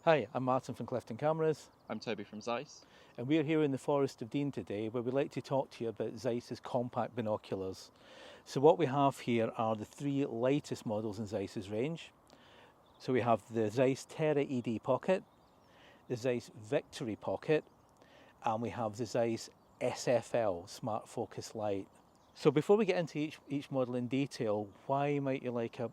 Hi, I'm Martin from Clifton Cameras, I'm Toby from Zeiss. and we're here in the Forest of Dean today where we'd like to talk to you about Zeiss's compact binoculars. So what we have here are the three lightest models in Zeiss's range. So we have the Zeiss Terra ED Pocket, the Zeiss Victory Pocket, and we have the Zeiss SFL Smart Focus Light. So before we get into each model in detail, why might you like a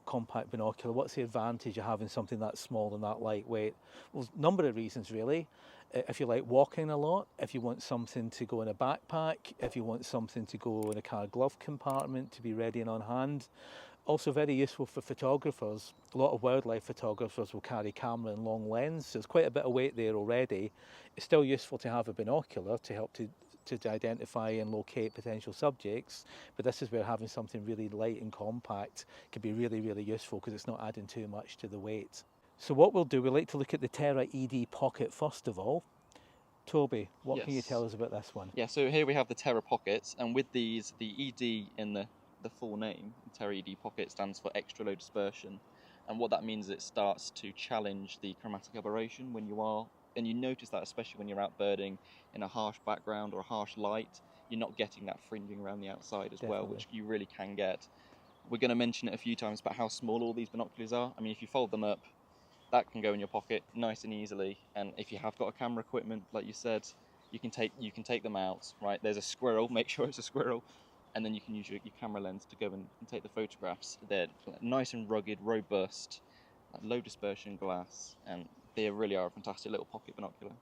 compact binocular? What's the advantage of having something that small and that lightweight? Well, a number of reasons really. If you like walking a lot, if you want something to go in a backpack, if you want something to go in a car glove compartment to be ready and on hand. Also very useful for photographers. A lot of wildlife photographers will carry camera and long lens, so there's quite a bit of weight there already. It's still useful to have a binocular to help to identify and locate potential subjects, but this is where having something really light and compact can be really, really useful because it's not adding too much to the weight. So what we'll do, we'd like to look at the Terra ED Pocket first of all. Toby, what can you tell us about this one? Yeah, so here we have the Terra Pockets, and with these, the ED in the full name, Terra ED Pocket, stands for extra low dispersion, and what that means is it starts to challenge the chromatic aberration when you are, and you notice that especially when you're out birding in a harsh background or a harsh light, you're not getting that fringing around the outside as well, which you really can get. We're going to mention it a few times about how small all these binoculars are. I mean, if you fold them up, that can go in your pocket nice and easily, and if you have got a camera equipment, like you said, you can take them out, right? There's a squirrel, make sure it's a squirrel, and then you can use your camera lens to go and take the photographs. They're nice and rugged, robust, low dispersion glass, and they really are a fantastic little pocket binocular.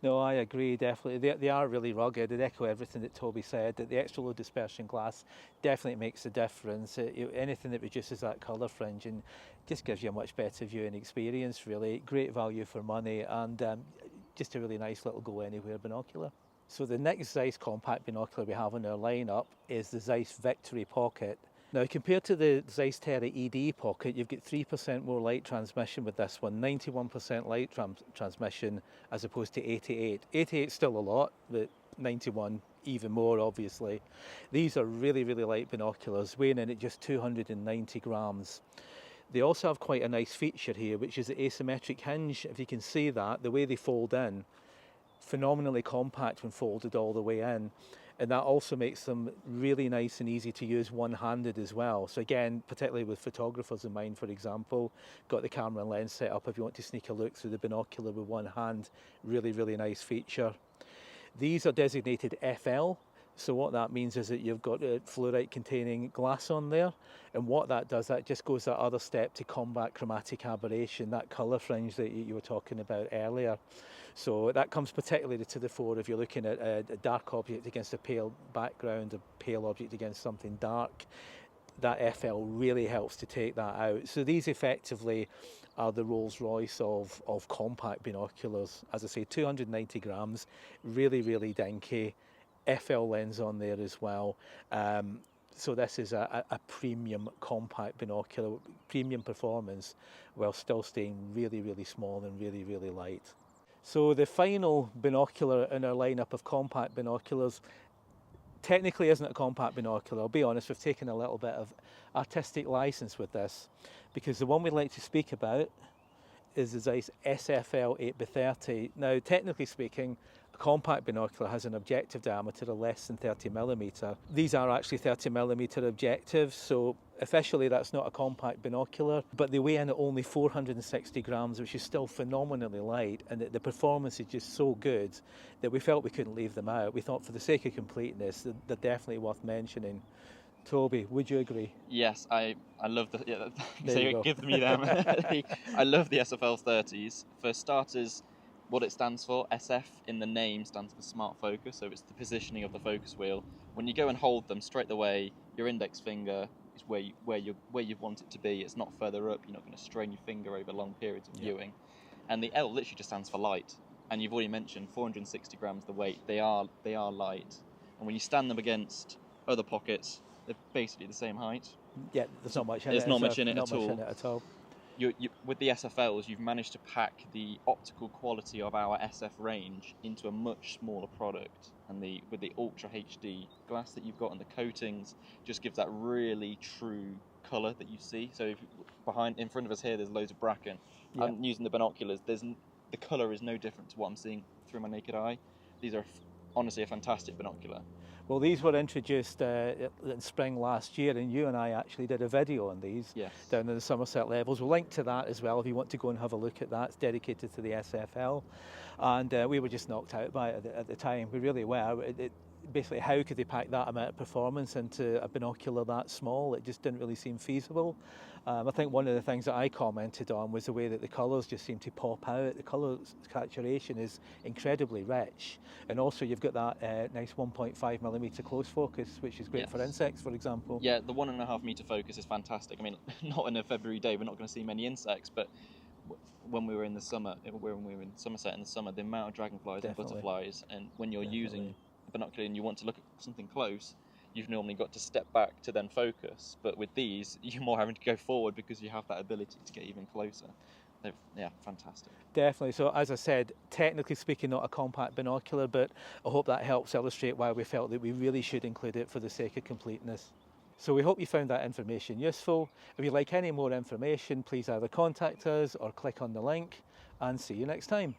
No, I agree, definitely. They are really rugged. They echo everything that Toby said, that the extra low dispersion glass definitely makes a difference. Anything that reduces that colour fringe and just gives you a much better viewing experience, really. Great value for money, and just a really nice little go anywhere binocular. So the next Zeiss compact binocular we have in our lineup is the Zeiss Victory Pocket. Now, compared to the Zeiss Terra ED Pocket, you've got 3% more light transmission with this one, 91% light transmission as opposed to 88. 88 is still a lot, but 91 even more, obviously. These are really, really light binoculars, weighing in at just 290 grams. They also have quite a nice feature here, which is the asymmetric hinge. If you can see that, the way they fold in, phenomenally compact when folded all the way in, and that also makes them really nice and easy to use one-handed as well. So again, particularly with photographers in mind, for example, got the camera and lens set up if you want to sneak a look through the binocular with one hand. Really, really nice feature. These are designated FL. So what that means is that you've got fluorite containing glass on there, and what that does, that just goes that other step to combat chromatic aberration, that colour fringe that you were talking about earlier. So that comes particularly to the fore if you're looking at a dark object against a pale background, a pale object against something dark. That FL really helps to take that out. So these effectively are the Rolls Royce of compact binoculars. As I say, 290 grams, really, really dinky. FL lens on there as well. So this is a premium compact binocular, premium performance, while still staying really, really small and really, really light. So the final binocular in our lineup of compact binoculars technically isn't a compact binocular. I'll be honest, we've taken a little bit of artistic license with this, because the one we'd like to speak about is the Zeiss SFL 8x30. Now, technically speaking, a compact binocular has an objective diameter of less than 30mm. These are actually 30mm objectives, so officially that's not a compact binocular, but they weigh in at only 460 grams, which is still phenomenally light, and the performance is just so good that we felt we couldn't leave them out. We thought for the sake of completeness, they're definitely worth mentioning. Toby, would you agree? Yes, I love the. Yeah, there you go. Give me them. I love the SFL 30s. For starters, what it stands for, SF in the name stands for smart focus, so it's the positioning of the focus wheel. When you go and hold them straight away, your index finger is where you want it to be. It's not further up. You're not going to strain your finger over long periods of viewing. And the L literally just stands for light. And you've already mentioned 460 grams the weight. They are light. And when you stand them against other pockets, they're basically the same height. Yeah, there's not much in it. There's not much in it at all. You, with the SFLs, you've managed to pack the optical quality of our SF range into a much smaller product, and with the Ultra HD glass that you've got and the coatings, just gives that really true colour that you see. So in front of us here, there's loads of bracken. Yeah. I'm using the binoculars. The colour is no different to what I'm seeing through my naked eye. These are honestly a fantastic binocular. Well, these were introduced in spring last year, and you and I actually did a video on these down in the Somerset levels. We'll link to that as well if you want to go and have a look at that. It's dedicated to the SFL, and we were just knocked out by it at the time. We really were. Basically, how could they pack that amount of performance into a binocular that small? It just didn't really seem feasible. I think one of the things that I commented on was the way that the colours just seem to pop out. The colour saturation is incredibly rich, and also you've got that nice 1.5mm close focus, which is great for insects, for example. Yeah, the 1.5 metre focus is fantastic. I mean, not on a February day, we're not going to see many insects, but when we were in the summer, when we were in Somerset in the summer, the amount of dragonflies and butterflies, and when you're using a binocular and you want to look at something close, you've normally got to step back to then focus. But with these, you're more having to go forward because you have that ability to get even closer. Yeah, fantastic. Definitely. So as I said, technically speaking, not a compact binocular, but I hope that helps illustrate why we felt that we really should include it for the sake of completeness. So we hope you found that information useful. If you'd like any more information, please either contact us or click on the link, and see you next time.